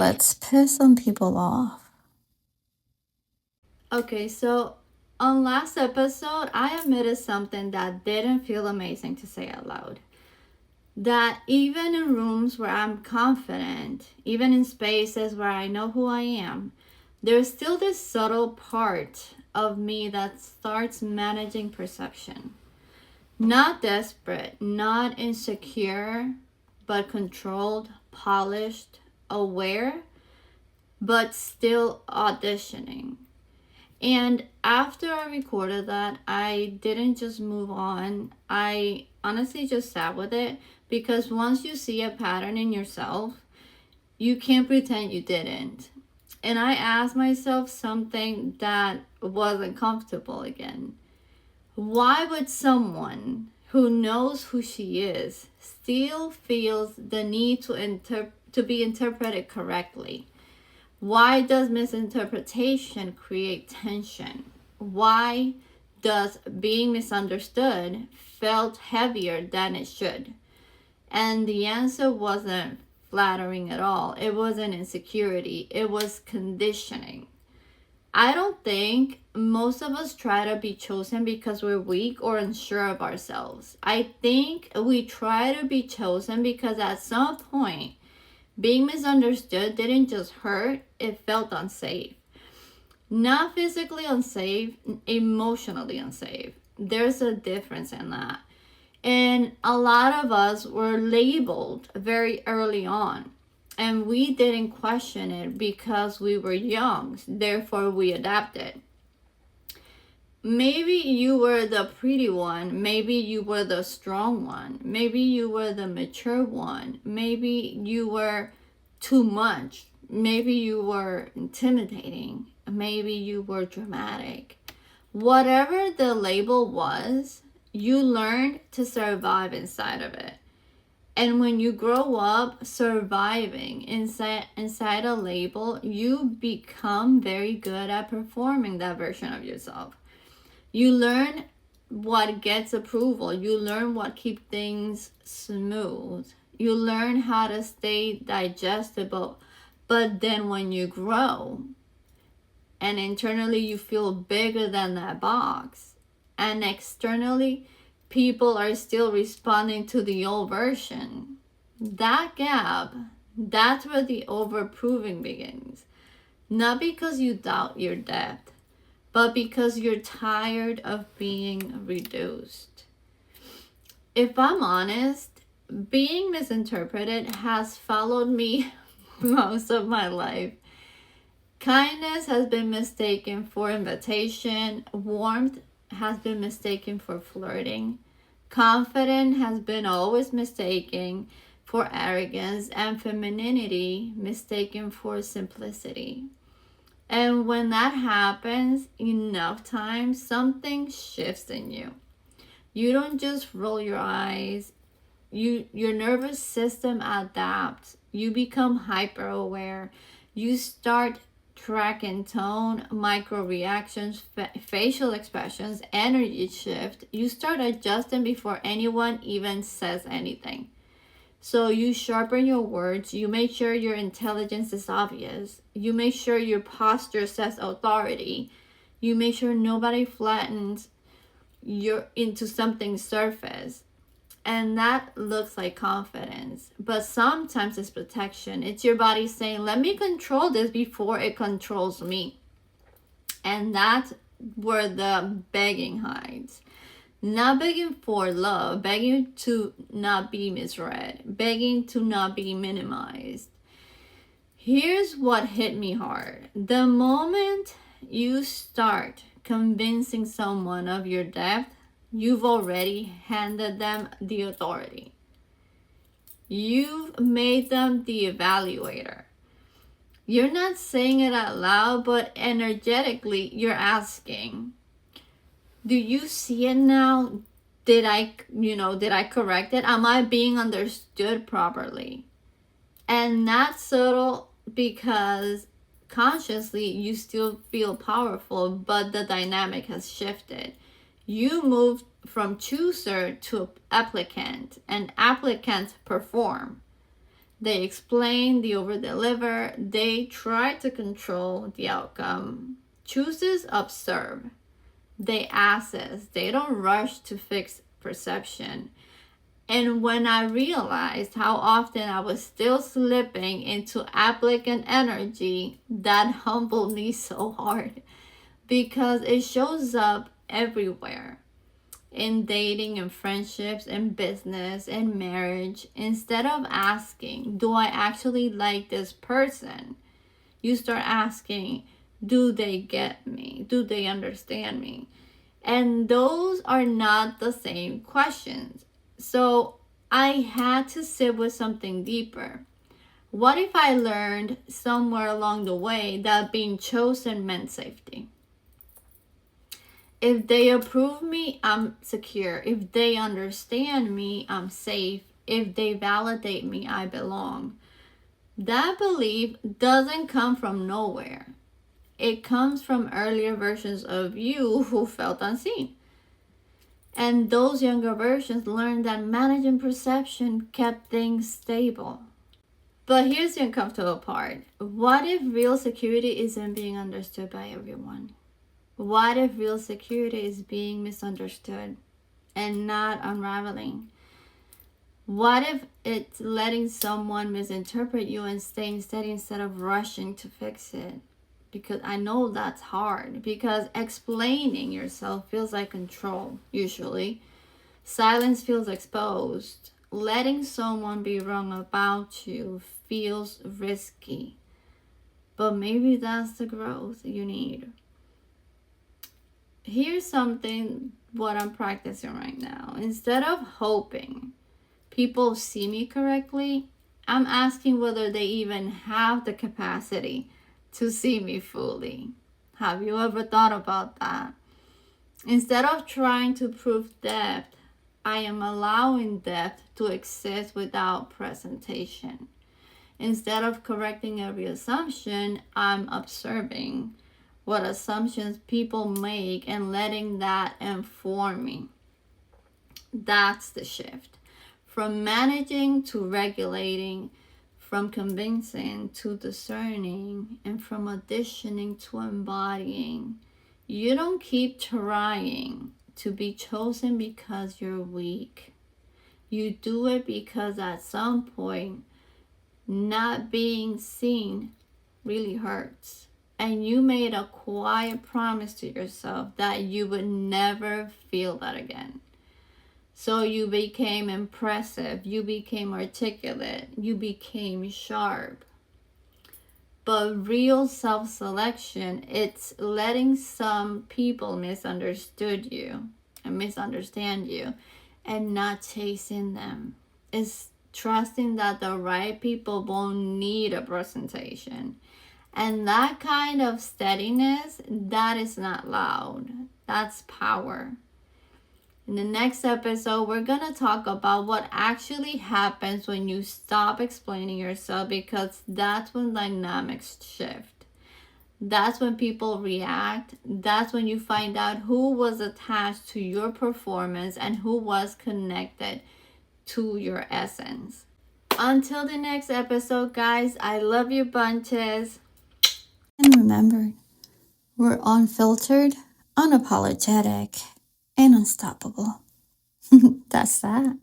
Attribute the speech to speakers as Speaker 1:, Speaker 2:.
Speaker 1: Let's piss some people off.
Speaker 2: Okay, so on last episode, I admitted something that didn't feel amazing to say out loud. That even in rooms where I'm confident, even in spaces where I know who I am, there's still this subtle part of me that starts managing perception. Not desperate, not insecure, but controlled, polished, aware, but still auditioning. And after I recorded that, I didn't just move on. I honestly just sat with it because once you see a pattern in yourself, you can't pretend you didn't. And I asked myself something that wasn't comfortable again. Why would someone who knows who she is still feels the need to be interpreted correctly? Why does misinterpretation create tension? Why does being misunderstood felt heavier than it should? And the answer wasn't flattering at all. It wasn't insecurity. It was conditioning. I don't think most of us try to be chosen because we're weak or unsure of ourselves. I think we try to be chosen because at some point being misunderstood didn't just hurt, it felt unsafe. Not physically unsafe, emotionally unsafe. There's a difference in that. And a lot of us were labeled very early on. And we didn't question it because we were young. Therefore, we adapted. Maybe you were the pretty one. Maybe you were the strong one. Maybe you were the mature one. Maybe you were too much. Maybe you were intimidating. Maybe you were dramatic. Whatever the label was, you learned to survive inside of it. And when you grow up surviving inside a label, you become very good at performing that version of yourself. You learn what gets approval. You learn what keeps things smooth. You learn how to stay digestible. But then when you grow and internally you feel bigger than that box, and externally people are still responding to the old version, that gap, that's where the overproving begins. Not because you doubt your depth, but because you're tired of being reduced. If I'm honest, being misinterpreted has followed me most of my life. Kindness has been mistaken for invitation, warmth has been mistaken for flirting, confidence has been always mistaken for arrogance, and femininity mistaken for simplicity. And when that happens enough times, something shifts in you. You don't just roll your eyes. Your nervous system adapts. You become hyper aware. You start tracking tone, micro reactions, facial expressions, energy shift. You start adjusting before anyone even says anything. So you sharpen your words, you make sure your intelligence is obvious, you make sure your posture says authority, you make sure nobody flattens you into something surface. And that looks like confidence. But sometimes it's protection. It's your body saying, let me control this before it controls me. And that's where the begging hides. Not begging for love, begging to not be misread, begging to not be minimized. Here's what hit me hard. The moment you start convincing someone of your depth, you've already handed them the authority. You've made them the evaluator. You're not saying it out loud, but energetically, you're asking, do you see it now? Did I correct it? Am I being understood properly? And that's subtle because consciously you still feel powerful, but the dynamic has shifted. You moved from chooser to applicant, and applicants perform. They explain, they over-deliver, they try to control the outcome. Chooses observe. They assess. They don't rush to fix perception. And when I realized how often I was still slipping into applicant energy, that humbled me so hard because it shows up everywhere in dating and friendships and business and marriage. Instead of asking, do I actually like this person? You start asking, do they get me? Do they understand me? And those are not the same questions. So I had to sit with something deeper. What if I learned somewhere along the way that being chosen meant safety? If they approve me, I'm secure. If they understand me, I'm safe. If they validate me, I belong. That belief doesn't come from nowhere. It comes from earlier versions of you who felt unseen. And those younger versions learned that managing perception kept things stable. But here's the uncomfortable part. What if real security isn't being understood by everyone? What if real security is being misunderstood and not unraveling? What if it's letting someone misinterpret you and staying steady instead of rushing to fix it? Because I know that's hard. Because explaining yourself feels like control, usually. Silence feels exposed. Letting someone be wrong about you feels risky. But maybe that's the growth you need. Here's something what I'm practicing right now. Instead of hoping people see me correctly, I'm asking whether they even have the capacity to see me fully. Have you ever thought about that? Instead of trying to prove depth, I am allowing depth to exist without presentation. Instead of correcting every assumption, I'm observing what assumptions people make and letting that inform me. That's the shift. From managing to regulating, from convincing to discerning, and from auditioning to embodying. You don't keep trying to be chosen because you're weak. You do it because at some point, not being seen really hurts. And you made a quiet promise to yourself that you would never feel that again. So you became impressive, you became articulate, you became sharp. But real self-selection, it's letting some people misunderstood you and misunderstand you and not chasing them. It's trusting that the right people won't need a presentation. And that kind of steadiness, that is not loud. That's power. In the next episode, we're going to talk about what actually happens when you stop explaining yourself, because that's when dynamics shift. That's when people react. That's when you find out who was attached to your performance and who was connected to your essence. Until the next episode, guys, I love you bunches.
Speaker 1: And remember, we're unfiltered, unapologetic, and unstoppable. That's that.